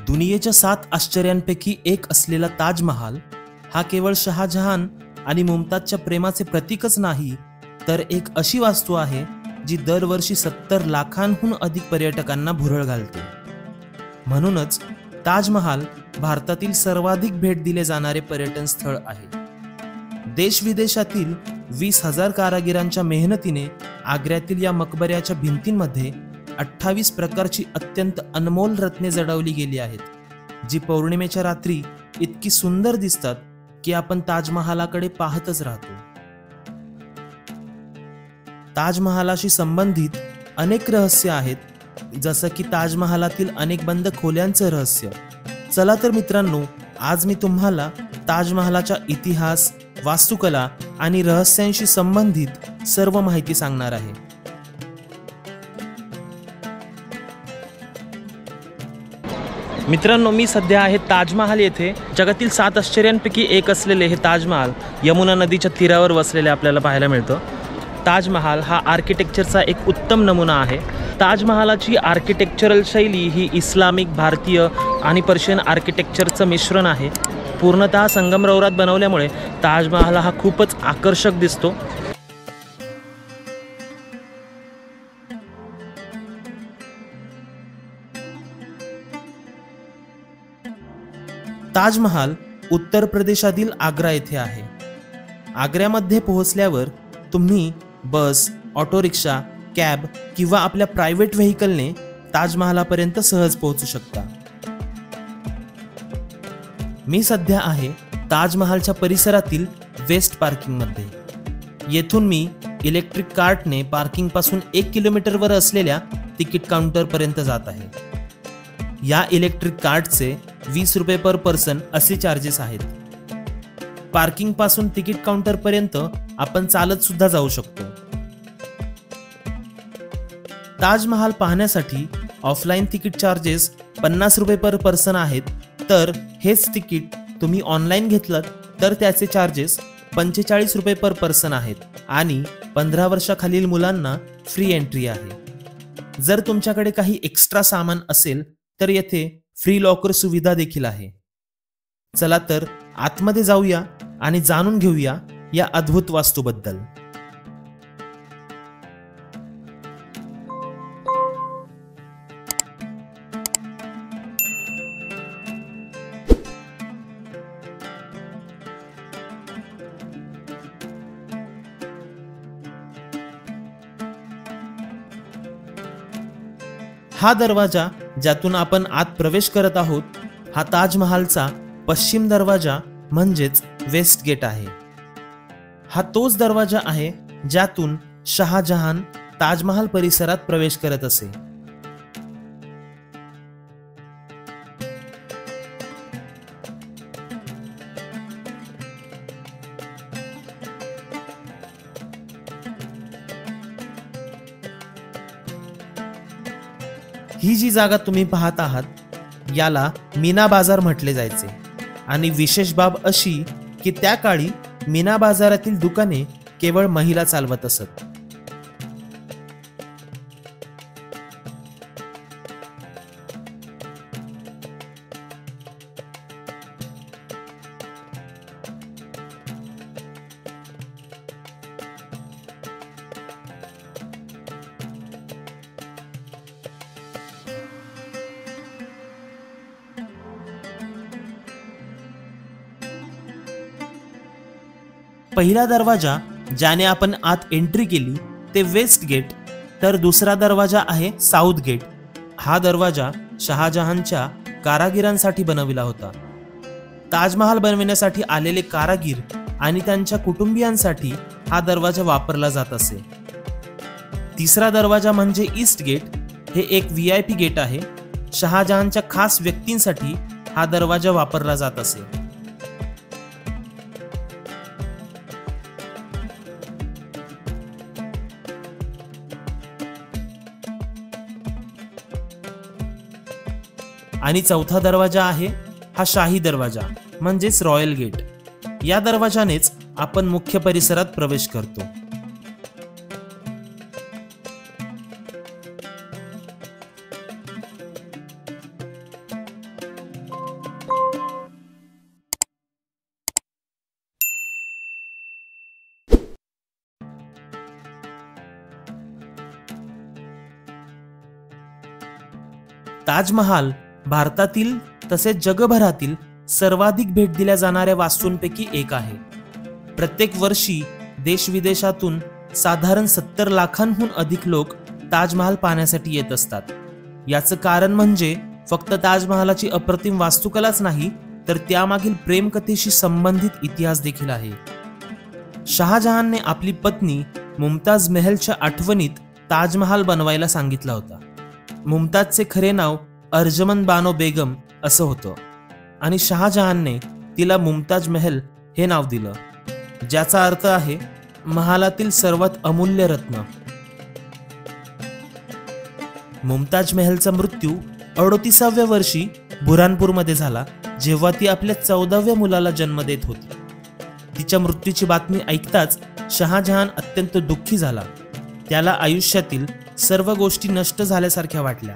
दुनियेच्या 7 आश्चर्यांपैकी एक असलेला ताजमहाल हा केवळ शहाजहान आणि मुमताजच्या प्रेमाचे प्रतीकच नाही, तर एक अशी वास्तू आहे जी दरवर्षी 70 लाखांहून अधिक पर्यटकांना भुरळ घालते. म्हणूनच ताजमहाल भारतातील सर्वाधिक भेट दिले जाणारे पर्यटन स्थळ आहे. देश विदेशातील 20,000 कारागिरांच्या मेहनतीने आग्र्यातील या मकबऱ्याच्या भिंतींमध्ये 28 प्रकारची अत्यंत अनमोल रत्ने जडवली गेली आहेत, जी पौर्णिमेच्या रात्री इतकी सुंदर दिसतात की आपण ताजमहालाकडे पाहतच राहतो. ताजमहालाशी संबंधित अनेक रहस्य आहेत, जसं की ताजमहालातील अनेक बंद खोल्यांचं रहस्य. चला तर मित्रांनो, आज मी तुम्हाला ताजमहालाचा इतिहास, वास्तुकला आणि रहस्यांशी संबंधित सर्व माहिती सांगणार आहे. मित्रांनो, मी सध्या आहे ताजमहाल येथे. जगातील 7 आश्चर्यांपैकी एक असलेले हे ताजमहाल यमुना नदीच्या तीरावर वसलेले आपल्याला पाहायला मिळतं. ताजमहाल हा आर्किटेक्चरचा एक उत्तम नमुना आहे. ताजमहालाची आर्किटेक्चरल शैली ही इस्लामिक, भारतीय आणि पर्शियन आर्किटेक्चरचं मिश्रण आहे. पूर्णतः संगमरवरात बनवल्यामुळे ताजमहाल हा खूपच आकर्षक दिसतो. ताजमहाल उत्तर प्रदेशातील आग्रा येथे आहे. आग्र्यामध्ये पोहोचल्यावर तुम्ही बस, ऑटो रिक्षा, कॅब किंवा आपल्या प्रायव्हेट व्हेकलने ताजमहालापर्यंत सहज पोहोचू शकता. मी सध्या आहे ताजमहालच्या परिसरातील वेस्ट पार्किंगमध्ये. येथून मी इलेक्ट्रिक कार्टने पार्किंगपासून 1 किलोमीटरवर असलेल्या तिकीट काउंटरपर्यंत जात आहे. या इलेक्ट्रिक कार्टचे 20 रुपये पर पर्सन असे चार्जेस आहेत. पार्किंग पासून तिकीट काउंटर पर्यंत आपण चालत सुद्धा जाऊ शकतो. ताजमहाल पाहण्यासाठी ऑफलाईन तिकीट चार्जेस 50 रुपये पर पर्सन आहेत, तर हेच तिकीट तुम्ही ऑनलाईन घेतलं तर त्याचे चार्जेस 45 रुपये पर पर्सन आहेत आणि 15 वर्षाखालील मुलांना फ्री एंट्री आहे. जर तुमच्याकडे काही एक्स्ट्रा सामान असेल तर येथे फ्री लॉकर सुविधा देखील आहे. चला तर आतमध्ये जाऊया आणि जाणून घेऊया या अद्भुत वास्तूबद्दल. हा दरवाजा ज्यातून आपण आत प्रवेश करत आहोत, हा ताजमहालचा पश्चिम दरवाजा म्हणजेच वेस्ट गेट आहे. हा तोच दरवाजा आहे ज्यातून शहाजहान ताजमहाल परिसरात प्रवेश करत असे. ही जी जागा तुम्ही पाहत आहात याला मीना बाजार म्हटले जायचे आणि विशेष बाब अशी की त्या काळी मीना बाजारातील दुकाने केवळ महिला चालवत असत. पहिला दरवाजा ज्याने आपण आत एंट्री केली ते वेस्ट गेट, तर दुसरा दरवाजा आहे साऊथ गेट. हा दरवाजा शहाजहानच्या कारागिरांसाठी बनविला होता. ताजमहाल बनविण्यासाठी आलेले कारागीर आणि त्यांच्या कुटुंबियांसाठी हा दरवाजा वापरला जात असे. तिसरा दरवाजा म्हणजे ईस्ट गेट. हे एक VIP गेट आहे. शहाजहानच्या खास व्यक्तींसाठी हा दरवाजा वापरला जात असे. आणि चौथा दरवाजा आहे हा शाही दरवाजा म्हणजेच रॉयल गेट. या दरवाजानेच आपण मुख्य परिसरात प्रवेश करतो. ताजमहाल भारतातील तसेच जगभरातील सर्वाधिक भेट दिल्या जाणाऱ्या वास्तूंपैकी एक आहे. प्रत्येक वर्षी देशविदेशातून साधारण 70 लाखांहून अधिक लोक ताजमहाल पाहण्यासाठी येत असतात. याचं कारण म्हणजे फक्त ताजमहालाची अप्रतिम वास्तुकलाच नाही, तर त्यामागील प्रेमकथेशी संबंधित इतिहास देखील आहे. शहाजहानने आपली पत्नी मुमताज महलच्या आठवणीत ताजमहाल बनवायला सांगितला होता. मुमताजचे खरे नाव अर्जमन बानो बेगम असं होतं आणि शहाजहानने तिला मुमताज महल हे नाव दिलं, ज्याचा अर्थ आहे महालातील सर्वात अमूल्य रत्न. मुमताज महलचा मृत्यू 38व्या वर्षी बुऱ्हाणपूरमध्ये झाला, जेव्हा ती आपल्या 14व्या मुलाला जन्म देत होती. तिच्या मृत्यूची बातमी ऐकताच शहाजहान अत्यंत दुःखी झाला. त्याला आयुष्यातील सर्व गोष्टी नष्ट झाल्यासारख्या वाटल्या.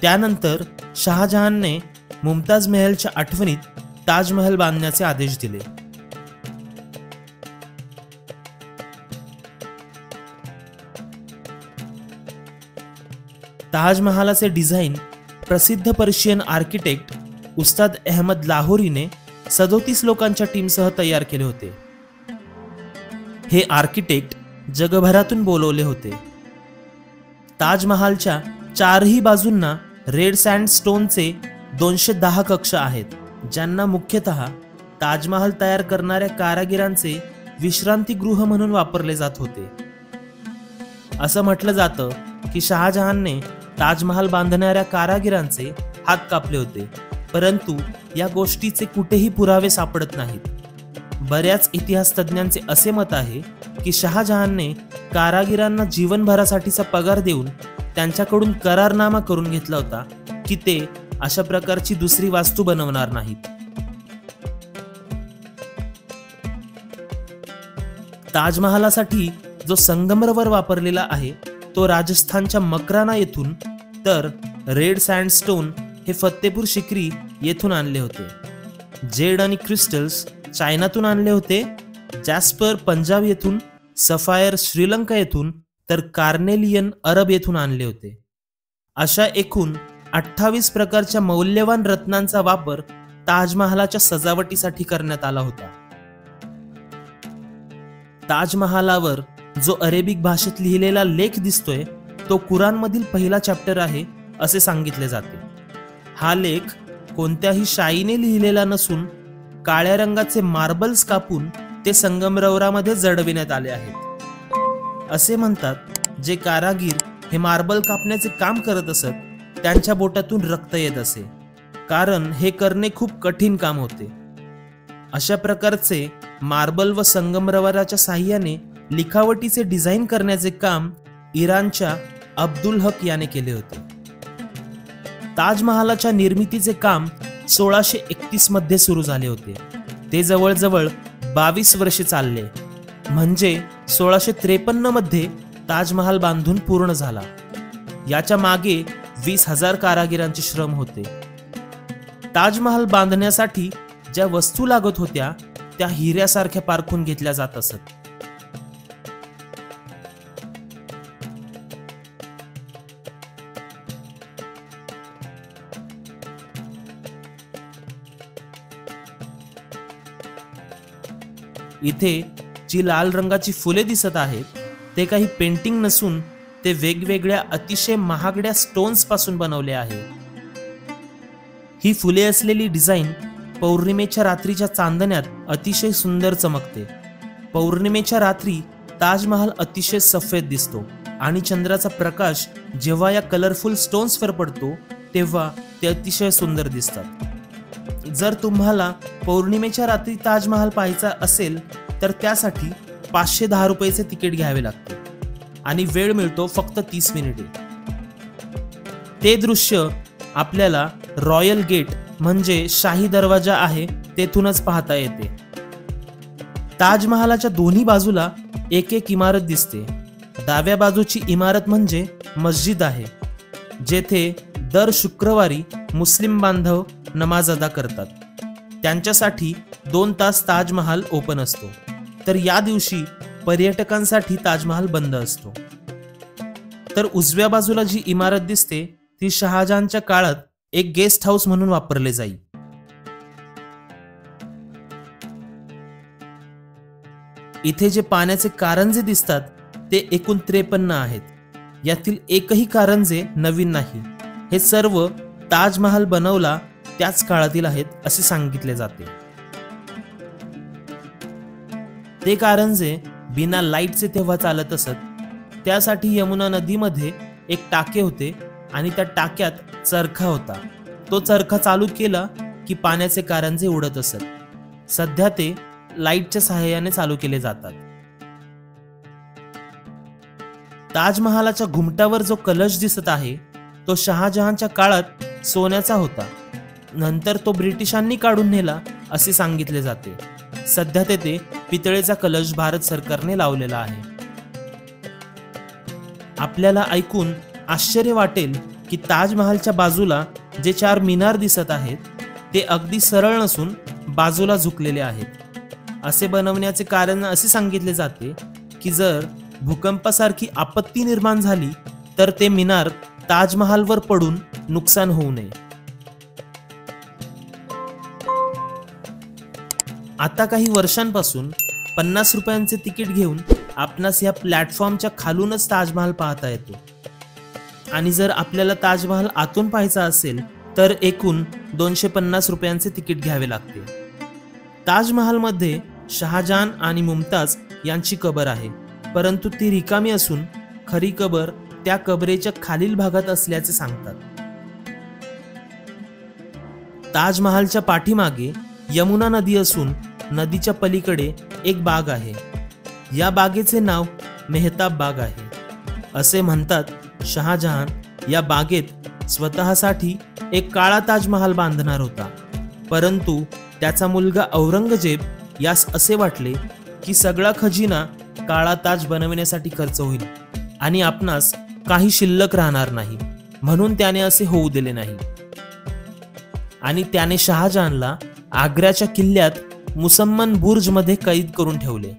त्यानंतर शहाजहानने मुमताज महलच्या आठवणीत ताजमहल बांधण्याचे आदेश दिले. ताजमहालाचे डिझाईन प्रसिद्ध पर्शियन आर्किटेक्ट उस्ताद अहमद लाहोरीने 37 लोकांच्या टीमसह तयार केले होते. हे आर्किटेक्ट जगभरातून बोलवले होते. ताजमहालच्या चारही बाजूंना रेड सँडस्टोनचे 210 कक्ष आहेत, ज्यांना मुख्यतः ताजमहाल तयार करणाऱ्या कारागिरांचे विश्रांतीगृह म्हणून वापरले जात होते. असं म्हटलं जातं की शहाजहानने ताजमहाल बांधणाऱ्या कारागिरांचे हात कापले होते, परंतु या गोष्टीचे कुठेही पुरावे सापडत नाहीत. बऱ्याच इतिहास तज्ञांचे असे मत आहे की शहाजहानने कारागिरांना जीवनभरासाठीचा पगार देऊन त्यांच्याकडून करारनामा करून घेतला होता की ते अशा प्रकारची दुसरी वास्तू बनवणार नाहीत. ताजमहालासाठी जो संगमरवर वापरलेला आहे तो राजस्थानच्या मकराना येथून, तर रेड सँडस्टोन हे फतेपूर शिकरी येथून आणले होते. जेड आणि क्रिस्टल्स चायनातून आणले होते. जॅस्पर पंजाब येथून, सफायर श्रीलंका येथून, तर कार्नेलियन अरब येथून आणले होते. अशा एकूण 28 प्रकारच्या मौल्यवान रत्नांचा वापर ताजमहालाच्या सजावटीसाठी करण्यात आला होता. ताजमहालावर जो अरेबिक भाषेत लिहिलेला लेख दिसतोय तो कुराणमधील पहिला चॅप्टर आहे असे सांगितले जाते. हा लेख कोणत्याही शाईने लिहिलेला नसून काळ्या रंगाचे मार्बल्स कापून ते संगमरवरामध्ये जडविण्यात आले आहेत. असे म्हणतात जे कारागीर हे मार्बल कापण्याचे काम करत असत त्यांच्या बोटातून रक्त येत असे, कारण हे करणे खूप कठीण काम होते. अशा प्रकारचे मार्बल व संगमरवराच्या साह्याने लिखावटीचे डिझाईन करण्याचे काम इराणच्या अब्दुल हक याने केले होते. ताजमहालाच्या निर्मितीचे काम 1631 मध्ये सुरू झाले होते. ते जवळजवळ 22 वर्षे चालले, म्हणजे 1653 मध्ये ताजमहाल बांधून पूर्ण झाला. याच्या मागे 20,000 कारागिरांचे श्रम होते. ताजमहाल बांधण्यासाठी ज्या वस्तू लागत होत्या त्या हिऱ्यासारख्या पारखून घेतल्या जात असत. इथे जी लाल रंगाची फुले दिसत आहेत ते काही पेंटिंग नसून ते वेगवेगळ्या अतिशय महागड्या स्टोन्स पासून बनवले आहे. ही फुले असलेली डिझाईन पौर्णिमेच्या रात्रीच्या चांदण्यात अतिशय सुंदर चमकते. पौर्णिमेच्या रात्री ताजमहाल अतिशय सफेद दिसतो आणि चंद्राचा प्रकाश जेव्हा या कलरफुल स्टोन्सवर पडतो तेव्हा ते अतिशय सुंदर दिसतात. जर तुम्हाला पौर्णिमेच्या रात्री ताजमहाल पाहायचा असेल तर त्यासाठी 510 रुपयाचे तिकीट घ्यावे लागते आणि वेळ मिळतो फक्त 30 मिनिटे. ते दृश्य आपल्याला रॉयल गेट म्हणजे शाही दरवाजा आहे तेथूनच पाहता येते. ताजमहालाच्या दोन्ही बाजूला एक एक इमारत दिसते. डाव्या बाजूची इमारत म्हणजे मस्जिद आहे, जेथे दर शुक्रवारी मुस्लिम बांधव नमाज अदा करतात. त्यांच्यासाठी 2 तास ताजमहाल ओपन असतो, तर या दिवशी पर्यटकांसाठी ताजमहाल बंद असतो. तर उजव्या बाजूला जी इमारत दिसते ती शहाजहानच्या काळात एक गेस्ट हाऊस म्हणून वापरले जाई। इथे जे पाण्याचे कारंजे दिसतात ते एकूण 53 आहेत। यातील एकही कारंजे नवीन नाही। हे सर्व ताजमहाल बनवला त्याच काळातील आहेत असे सांगितले जाते। ते कारंजे बिना लाईटचे तेव्हा चालत असत। त्यासाठी यमुना नदीमध्ये एक टाके होते आणि त्या टाक्यात चरखा होता। तो चरखा चालू केला की पाण्याचे कारंजे उडत असत। सध्या ते लाईटच्या सहाय्याने चालू केले जातात। ताजमहालाच्या घुमटावर जो कलश दिसत आहे तो शहाजहानच्या काळात सोन्याचा होता। नंतर तो ब्रिटिशांनी काढून नेला असे सांगितले जाते। सध्या तेथे पितळेचा कलश भारत सरकारने लावलेला आहे। आपल्याला ऐकून आश्चर्य वाटेल की ताजमहालच्या बाजूला जे 4 मिनार दिसत आहेत ते अगदी सरळ नसून बाजूला झुकलेले आहेत। असे बनवण्याचे कारण असे सांगितले जाते की जर भूकंपासारखी आपत्ती निर्माण झाली तर ते मिनार ताजमहालवर पडून नुकसान होऊ नये। आता काही वर्षांपासून 50 रुपयांचे तिकीट घेऊन आपणास या प्लॅटफॉर्मच्या खालूनच ताजमहाल पाहता येतो। आणि जर आपल्याला ताजमहाल आतून पाहायचा असेल तर एकूण 250 रुपयांचे तिकीट घ्यावे लागते। ताजमहालमध्ये शहाजहान आणि मुमताज यांची कबर आहे, परंतु ती रिकामी असून खरी कबर त्या कबरेच्या खालील भागात असल्याचे सांगतात। ताजमहालच्या पाठीमागे यमुना नदी असून नदीच्या पलीकडे एक बाग आहे। या बागेचे नाव मेहताब बाग आहे। असे म्हणतात शहाजहान या बागेत स्वतःसाठी एक काळा ताजमहाल बांधणार होता, परंतु त्याचा मुलगा औरंगजेब यास असे वाटले की सगळा खजिना काळा ताज बनवण्यासाठी खर्च होईल आणि आपणास काही शिल्लक राहणार नाही, म्हणून त्याने असे होऊ दिले नाही। आणि त्याने शहाजहानला आग्र्याच्या किल्ल्यात मुसम्मन बुर्ज मध्ये कैद करून ठेवले।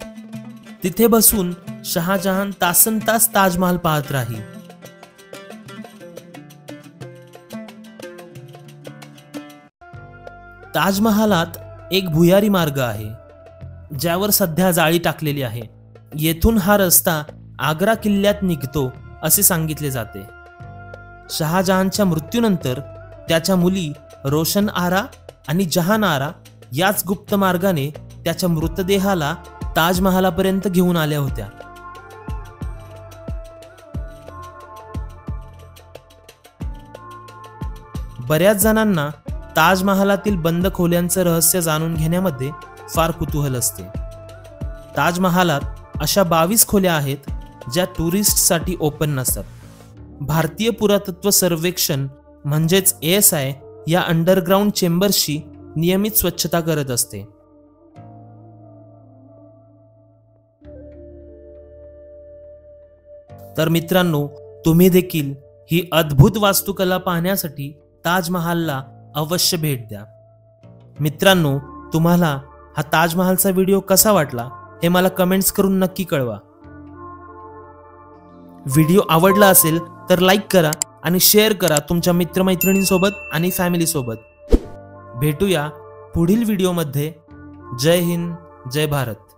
तिथे बसून शहाजहान तासनतास ताजमहाल पाहत राही। ताजमहालात एक भुयारी मार्ग आहे ज्यावर सध्या जाळी टाकलेली आहे। येथून हा रस्ता आग्रा किल्ल्यात निघतो असे सांगितले जाते। शहाजहानच्या मृत्यूनंतर त्याच्या मुली रोशन आरा आणि जहान आरा याच गुप्त मार्गाने त्याच्या मृतदेहाला ताजमहालापर्यंत घेऊन आल्या होत्या। बऱ्याच जणांना ताजमहालातील बंद खोल्यांचं रहस्य जाणून घेण्यामध्ये फार कुतूहल असते। ताजमहालात अशा 22 खोल्या आहेत ज्या टुरिस्टसाठी ओपन नसतात। भारतीय पुरातत्व सर्वेक्षण म्हणजेच ASI या अंडरग्राउंड चेंबर्सची नियमित स्वच्छता करत असते। तर मित्रांनो, तुम्ही देखील ही अद्भुत वास्तुकला पाहण्यासाठी ताजमहालला अवश्य भेट द्या। मित्रांनो, तुम्हाला हा ताजमहालचा व्हिडिओ कसा वाटला हे मला कमेंट्स करून नक्की कळवा। व्हिडिओ आवडला असेल तर लाईक करा आणि शेअर करा तुमच्या मित्रमैत्रिणींसोबत आणि फॅमिली सोबत। भेटूया पुढील व्हिडिओमध्ये। जय हिंद, जय भारत।